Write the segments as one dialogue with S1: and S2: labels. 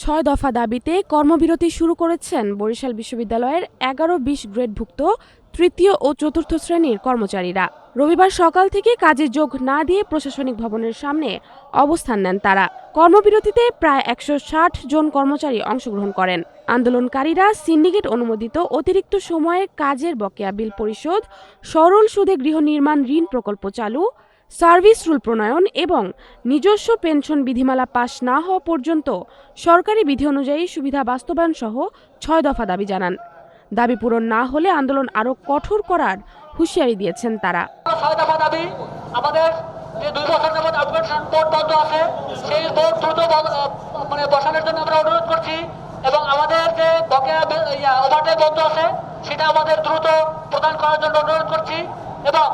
S1: ৬ দফা দাবিতে কর্মবিরতি শুরু করেছেন বরিশাল বিশ্ববিদ্যালয়ের ১১-২০ গ্রেডভুক্ত তৃতীয় ও চতুর্থ শ্রেণীর কর্মচারীরা। রবিবার সকাল থেকে কাজে যোগ না দিয়ে প্রশাসনিক ভবনের সামনে অবস্থান নেন তারা। কর্মবিরতিতে প্রায় ১৬০ জন কর্মচারী অংশগ্রহণ করেন। আন্দোলনকারীরা সিন্ডিকেট অনুমোদিত অতিরিক্ত সময়ে কাজের বকেয়া বিল পরিশোধ, সরল সুদে গৃহ নির্মাণ ঋণ প্রকল্প চালু, সার্ভিস রুল প্রণয়ন এবং নিজস্ব পেনশন বিধিমালা পাশ না হওয়া পর্যন্ত সরকারি বিধি অনুযায়ী সুবিধা বাস্তবায়ন সহ ৬ দফা দাবি জানান। দাবি পূরণ না হলে আন্দোলন আরও কঠোর করার হুঁশিয়ারি দিয়েছেন তারা।
S2: ৬ দফা দাবি আমাদের যে ২ বছর যাবত আপগ্রেডেশন বোর্ড বন্ধ আছে, সেই বোর্ড দ্রুত বসানোর জন্য আমরা অনুরোধ করছি এবং আমাদের যে বকেয়া ওভারটাইম বন্ধ আছে সেটা আমাদের দ্রুত প্রদান করার জন্য অনুরোধ করছি এবং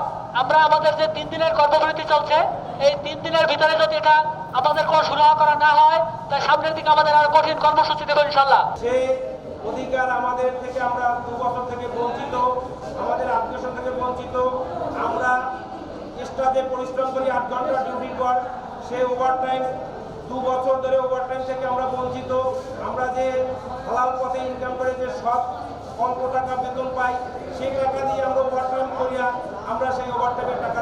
S2: আমরা আমাদের যে ৩ দিনের কর্মবিরতি চলছে এই ৩ দিনের ভিতরে যদি এটা আমাদের কোনো সুরাহা করা না হয় তাই সামনের দিকে আমাদের আরো কঠিন কর্মসূচি দেবো ইনশাল্লাহ।
S3: সেই অধিকার আমাদের থেকে আমরা ২ বছর থেকে বঞ্চিত, আমাদের আপগ্রেডেশন থেকে বঞ্চিত। আমরা এক্সট্রা যে পরিশ্রম করি ৮ ঘন্টা ডিউটির পর, সেই ওভারটাইম ২ বছর ধরে ওভারটাইম থেকে আমরা বঞ্চিত। আমরা যে হালাল পথে ইনকাম করে যে সব অল্প টাকা বেতন পাই সেই টাকা দিয়ে আমরা ওভারটাইম করিয়া আমরা সেই ওভারটাইমের টাকা